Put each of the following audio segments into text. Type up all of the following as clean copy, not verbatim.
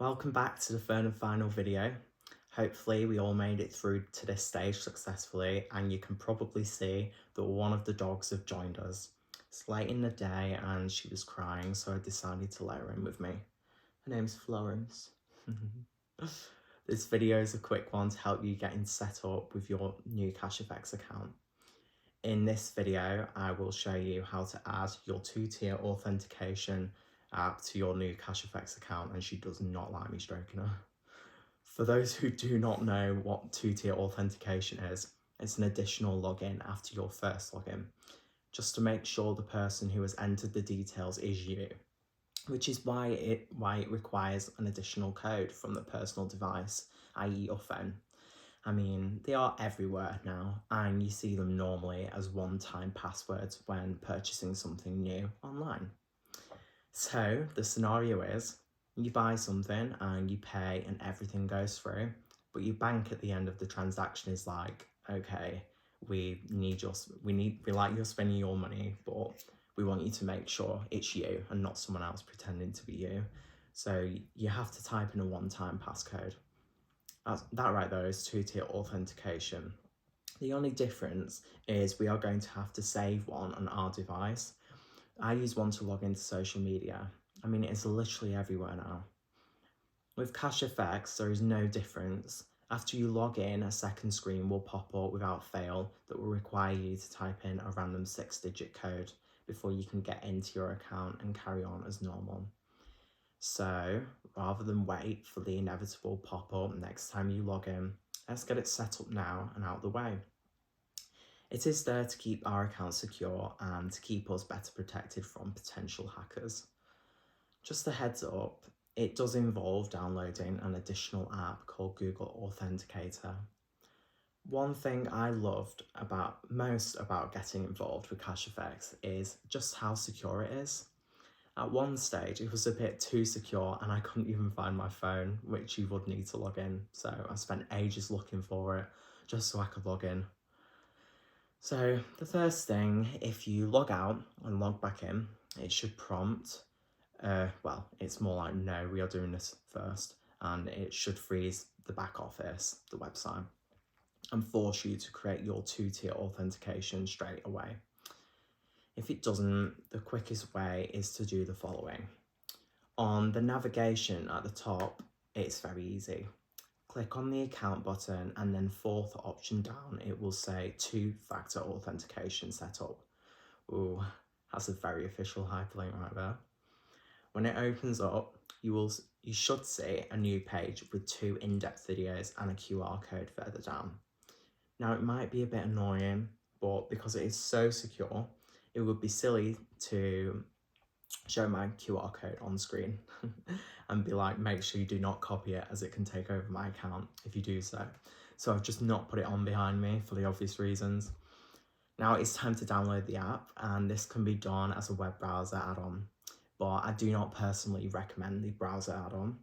Welcome back to the third and final video. Hopefully we all made it through to this stage successfully, and you can probably see that one of the dogs have joined us. It's late in the day and she was crying, so I decided to let her in with me. Her name's Florence. This video is a quick one to help you getting set up with your new CashFX account. In this video, I will show you how to add your two-tier authentication app to your new CashFX account, and she does not like me stroking her. For those who do not know what two-tier authentication is, it's an additional login after your first login, just to make sure the person who has entered the details is you, which is why it requires an additional code from the personal device, i.e. your phone. I mean, they are everywhere now, and you see them normally as one-time passwords when purchasing something new online. So the scenario is, you buy something and you pay and everything goes through, but your bank at the end of the transaction is like, okay, we like you're spending your money, but we want you to make sure it's you and not someone else pretending to be you. So you have to type in a one-time passcode. That right there is two-tier authentication. The only difference is we are going to have to save one on our device. I use one to log into social media. I mean, it's literally everywhere now. With CashFX, there is no difference. After you log in, a second screen will pop up without fail that will require you to type in a random 6-digit code before you can get into your account and carry on as normal. So rather than wait for the inevitable pop-up next time you log in, let's get it set up now and out the way. It is there to keep our account secure and to keep us better protected from potential hackers. Just a heads up, it does involve downloading an additional app called Google Authenticator. One thing I loved most about getting involved with CashFX is just how secure it is. At one stage, it was a bit too secure and I couldn't even find my phone, which you would need to log in. So I spent ages looking for it just so I could log in. So the first thing, if you log out and log back in, it should prompt, well, it's more like, no, we are doing this first, and it should freeze the back office, the website, and force you to create your two-tier authentication straight away. If it doesn't, the quickest way is to do the following. On the navigation at the top, it's very easy. Click on the account button and then fourth option down, it will say two-factor authentication setup. Ooh, that's a very official hyperlink right there. When it opens up, you should see a new page with 2 in-depth videos and a QR code further down. Now it might be a bit annoying, but because it is so secure, it would be silly to show my QR code on screen and be like, make sure you do not copy it as it can take over my account if you do so. So I've just not put it on behind me for the obvious reasons. Now it's time to download the app, and this can be done as a web browser add-on, but I do not personally recommend the browser add-on.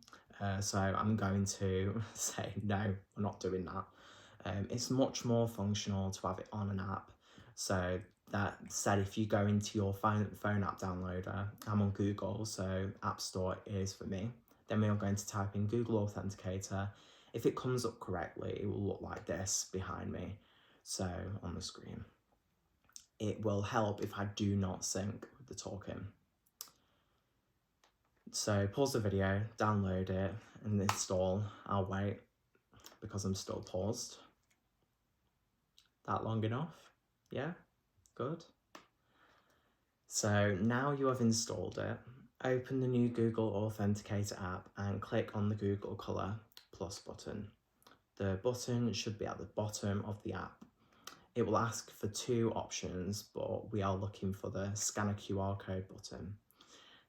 So I'm going to say, no, we're not doing that. It's much more functional to have it on an app. So that said, if you go into your phone app downloader, I'm on Google, so App Store is for me. Then we are going to type in Google Authenticator. If it comes up correctly, it will look like this behind me, so on the screen. It will help if I do not sync with the talking. So pause the video, download it, and install. I'll wait because I'm still paused. That long enough? Yeah? Good. So now you have installed it, open the new Google Authenticator app and click on the Google Color plus button. The button should be at the bottom of the app. It will ask for 2 options, but we are looking for the scan a QR code button.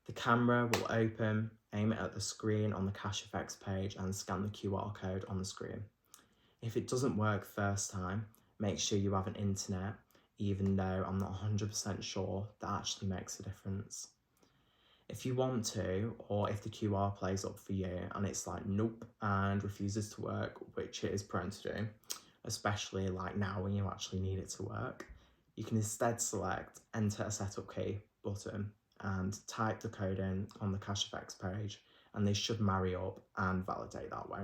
The camera will open, aim it at the screen on the CashFX page and scan the QR code on the screen. If it doesn't work first time, make sure you have an internet, even though I'm not 100% sure that actually makes a difference. If you want to, or if the QR plays up for you and it's like nope and refuses to work, which it is prone to do, especially like now when you actually need it to work, you can instead select enter a setup key button and type the code in on the CashFX page and they should marry up and validate that way.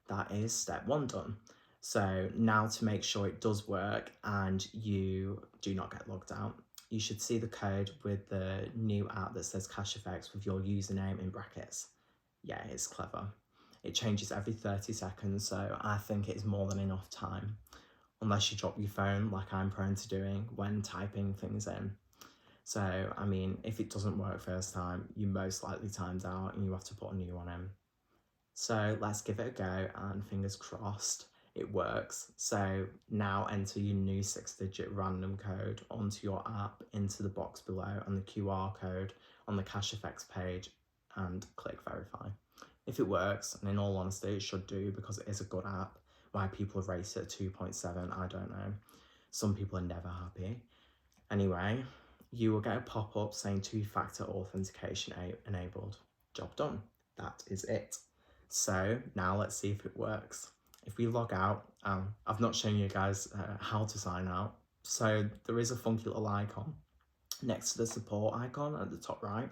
That is step 1 done. So now to make sure it does work and you do not get logged out, you should see the code with the new app that says Cash Effects with your username in brackets. Yeah, it's clever. It changes every 30 seconds, so I think it's more than enough time, unless you drop your phone like I'm prone to doing when typing things in. So, I mean, if it doesn't work first time, you most likely timed out and you have to put a new one in. So let's give it a go and fingers crossed it works. So now enter your new 6-digit random code onto your app into the box below and the QR code on the Cash Effects page and click verify. If it works, and in all honesty it should do because it is a good app, why people have rated it at 2.7, I don't know. Some people are never happy. Anyway, you will get a pop-up saying 2-factor authentication enabled. Job done. That is it. So now let's see if it works. If we log out, I've not shown you guys how to sign out. So there is a funky little icon next to the support icon at the top right.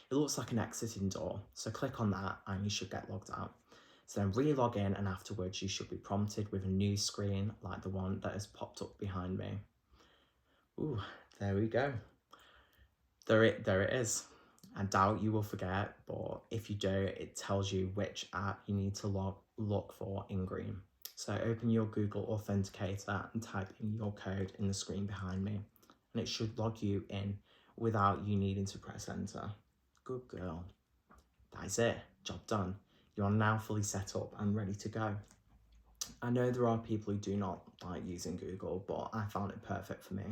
It looks like an exiting door. So click on that and you should get logged out. So then re-log in and afterwards you should be prompted with a new screen like the one that has popped up behind me. Ooh, there we go. There it is. I doubt you will forget, but if you do, it tells you which app you need to look for in green. So open your Google Authenticator and type in your code in the screen behind me, and it should log you in without you needing to press enter. Good girl. That is it. Job done. You are now fully set up and ready to go. I know there are people who do not like using Google, but I found it perfect for me.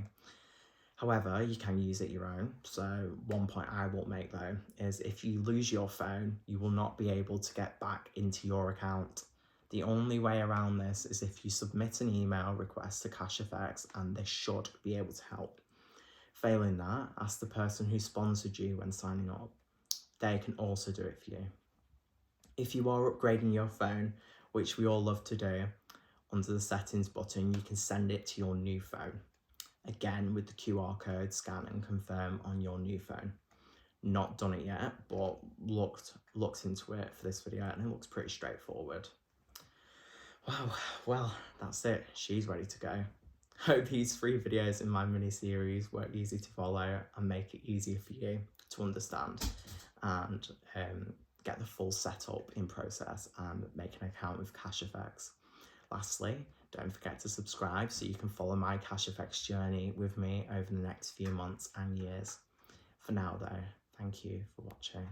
However, you can use it your own. So one point I will make though is if you lose your phone, you will not be able to get back into your account. The only way around this is if you submit an email request to Cash Effects and they should be able to help. Failing that, ask the person who sponsored you when signing up. They can also do it for you. If you are upgrading your phone, which we all love to do, under the settings button, you can send it to your new phone. Again, with the QR code, scan and confirm on your new phone. Not done it yet, but looked into it for this video and it looks pretty straightforward. Wow, well, that's it. She's ready to go. Hope these 3 videos in my mini series were easy to follow and make it easier for you to understand and get the full setup in process and make an account with Cash Effects. Lastly, don't forget to subscribe so you can follow my Cash Effects journey with me over the next few months and years. For now though, thank you for watching.